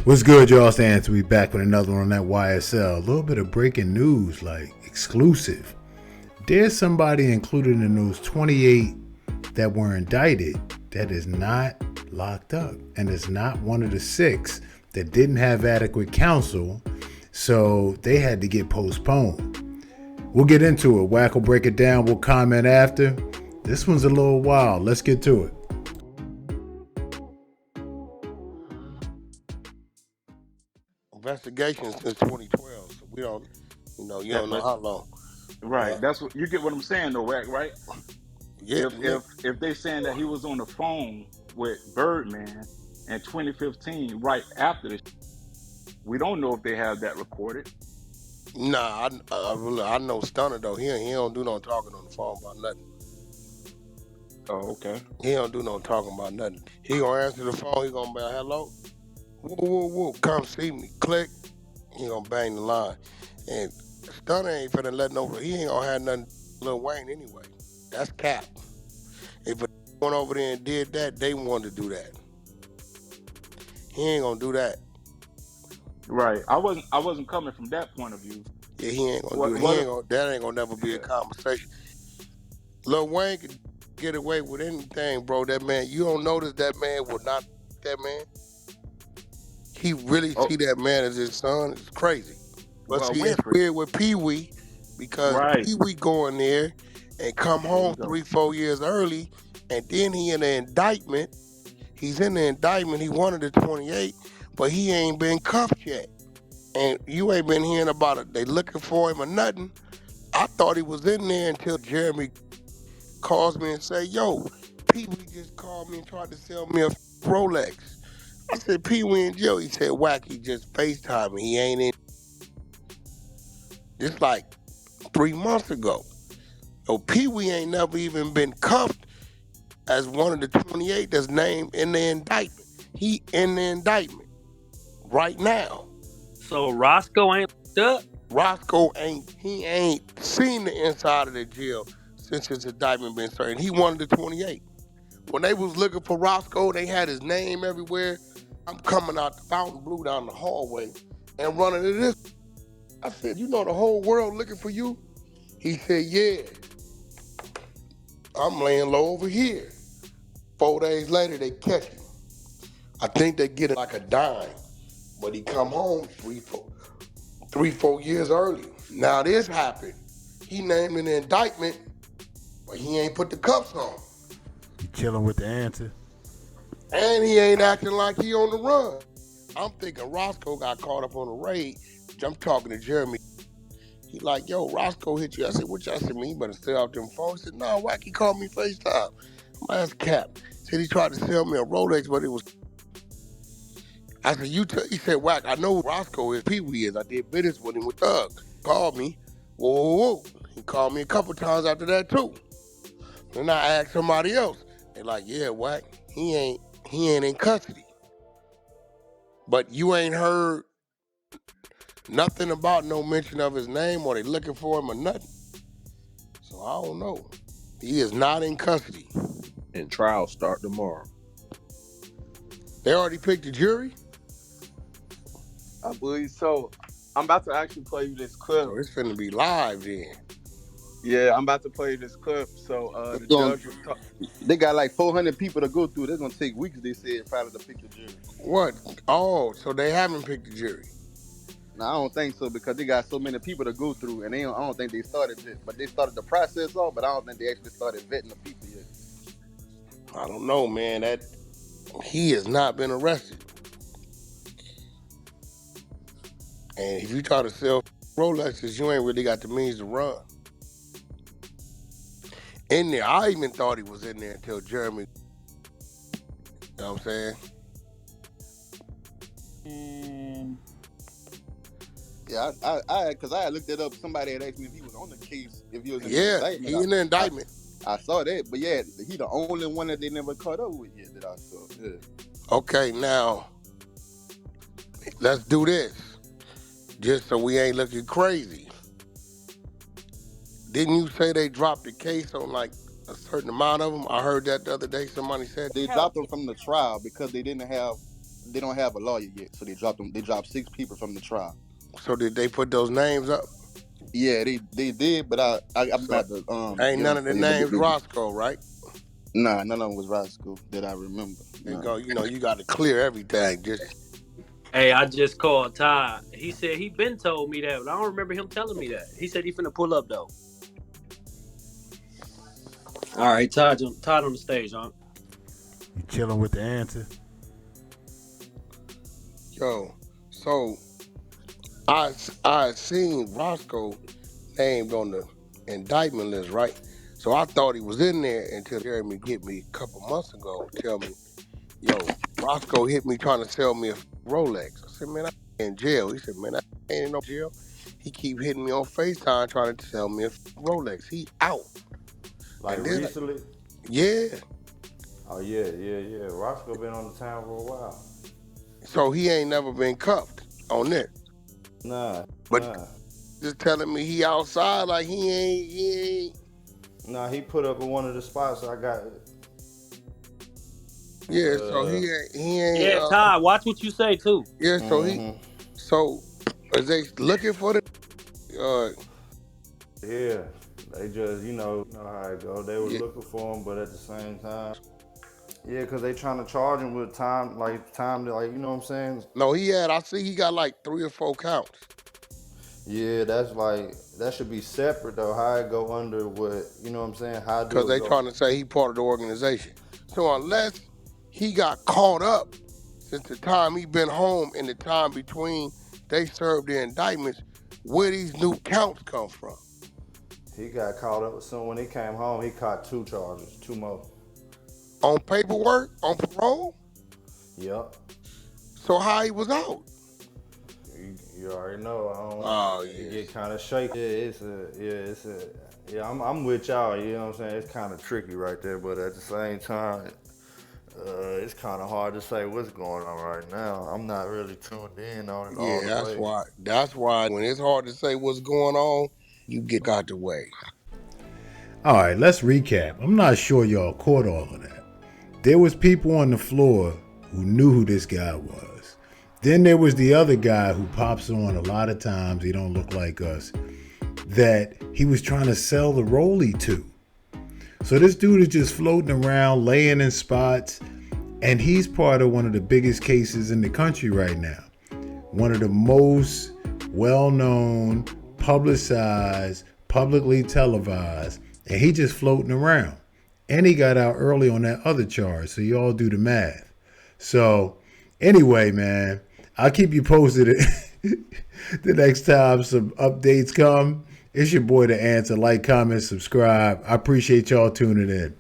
What's good, y'all? Stan to be back with another one on that YSL. A little bit of breaking news, like exclusive. There's somebody included in those 28 that were indicted that is not locked up and is not one of the 6 that didn't have adequate counsel, so they had to get postponed. We'll get into it. Wack will break it down. We'll comment after. This one's a little wild. Let's get to it. Investigation since 2012, so we don't, you don't know how long. Right. That's what you get. What I'm saying, though, Wack. Right. Yeah, If they saying that he was on the phone with Birdman in 2015, right after this, we don't know if they have that recorded. nah, I know Stunner though. He don't do no talking on the phone about nothing. Oh, okay. He don't do no talking about nothing. He gonna answer the phone. He gonna be like, hello, woo woo woo, come see me. Click. He gonna bang the line, and Stunner ain't finna let no. He ain't gonna have nothing. Lil Wayne anyway. That's cap. If a went over there and did that, they wanted to do that. He ain't gonna do that. Right. I wasn't coming from that point of view. Yeah, he ain't gonna What? do it. What? That ain't gonna never be a conversation. Lil Wayne could get away with anything, bro. That man, you don't notice that man will not that man. He really Oh, see that man as his son. It's crazy. But well, see, it's Winfrey. weird with Pee Wee because Right. Pee Wee go in there and come There we home go. 3-4 years early, and then he in the indictment. He's in the indictment. He wanted the 28, but he ain't been cuffed yet. And you ain't been hearing about it. They looking for him or nothing. I thought he was in there until Jeremy calls me and say, yo, Pee Wee just called me and tried to sell me a Rolex. I said, Pee Wee in jail. He said, Wack, he just FaceTime me. He ain't in. Just like 3 months ago. So Pee Wee ain't never even been cuffed as one of the 28 that's named in the indictment. He in the indictment right now. So Roscoe ain't locked up? Roscoe ain't seen the inside of the jail since his indictment been served. He one of the 28. When they was looking for Roscoe, they had his name everywhere. I'm coming out the Fountain Blue down the hallway and running to this. I said, you know the whole world looking for you? He said, yeah. I'm laying low over here. 4 days later, they catch him. I think they get it like a dime. But he come home 3-4 years early. Now this happened. He named an indictment, but he ain't put the cuffs on. You chilling with the answer? And he ain't acting like he on the run. I'm thinking Roscoe got caught up on a raid. I'm talking to Jeremy. He like, yo, Roscoe hit you. I said, what y'all said? Me, you better stay out them phones. He said, no, Wack, he called me FaceTime. My ass cap. Said he tried to sell me a Rolex, but it was. I said, he said, Wack, I know who Roscoe is, Pee Wee is. I did business with him with Thug. Called me. Whoa, whoa, whoa. He called me a couple times after that too. Then I asked somebody else. They like, yeah, Wack, he ain't in custody. But you ain't heard nothing about no mention of his name or they looking for him or nothing. So I don't know. He is not in custody. And trials start tomorrow. They already picked the jury? I believe so. I'm about to actually play you this clip. So it's finna be live then. Yeah, I'm about to play you this clip. So the judge was talking. They got like 400 people to go through. They're gonna take weeks. They said probably to pick the jury. What? Oh, so they haven't picked the jury. No, I don't think so because they got so many people to go through, and I don't think they started it. But they started the process off, but I don't think they actually started vetting the people yet. I don't know, man. That he has not been arrested. And if you try to sell Rolexes, you ain't really got the means to run. In there, I even thought he was in there until Jeremy. You know what I'm saying? Yeah, I because I looked it up. Somebody had asked me if he was on the case, if he was in the Yeah, indictment. he in the indictment. I saw that, but yeah, he the only one that they never caught up with yet that I saw. Yeah. Okay, now let's do this, just so we ain't looking crazy. Didn't you say they dropped the case on like a certain amount of them? I heard that the other day. Somebody said They dropped them from the trial because they didn't have they don't have a lawyer yet, so they dropped them. They dropped 6 people from the trial. So did they put those names up? Yeah, they did, but I'm So about to ain't get none them of the for you. But names Roscoe, right? nah, none of them was Roscoe that I remember. And Nah. go, you got to clear everything. Just Hey, I just called Ty. He said he been told me that, but I don't remember him telling me that. He said he finna pull up though. All right, Todd on the stage, huh? You chilling with the answer? yo. So I seen Roscoe named on the indictment list, right? So I thought he was in there until Jeremy hit me a couple months ago, tell me, yo, Roscoe hit me trying to sell me a Rolex. I said, man, I ain't in jail. He said, man, I ain't in no jail. He keep hitting me on FaceTime trying to sell me a Rolex. He out. Like And then, recently? yeah. Oh yeah. Roscoe been on the town for a while. So he ain't never been cuffed on this. Nah. But just telling me he outside like he ain't. Nah, he put up in one of the spots I got. Yeah, so he ain't. Yeah, Ty, watch what you say too. Yeah, so is they looking for the? Yeah, they just you know how it go. They were looking for him, but at the same time, yeah, cause they trying to charge him with time to like you know what I'm saying? No, I see he got like 3 or 4 counts. Yeah, that's like that should be separate though. How it go under what you know what I'm saying? How do Because it they go? trying to say he part of the organization. So unless he got caught up since the time he been home and the time between they served the indictments, where these new counts come from? He got caught up with someone. When he came home, he caught 2 charges, 2 more. On paperwork, on parole. Yep. So how he was out? You already know. Oh It yeah. get kind of shaky. I'm with y'all. You know what I'm saying? It's kind of tricky right there, but at the same time, it's kind of hard to say what's going on right now. I'm not really tuned in on it all Yeah, the way. that's why when it's hard to say what's going on, you get out the way. All right, let's recap. I'm not sure y'all caught all of that. There was people on the floor who knew who this guy was. Then there was the other guy who pops on a lot of times. He don't look like us. That he was trying to sell the rollie to. So this dude is just floating around, laying in spots, and he's part of one of the biggest cases in the country right now. One of the most well-known, publicized, publicly televised, and he just floating around. And he got out early on that other charge, so you all do the math. So anyway, man, I'll keep you posted the next time some updates come. It's your boy The Answer. Like, comment, subscribe. I appreciate y'all tuning in.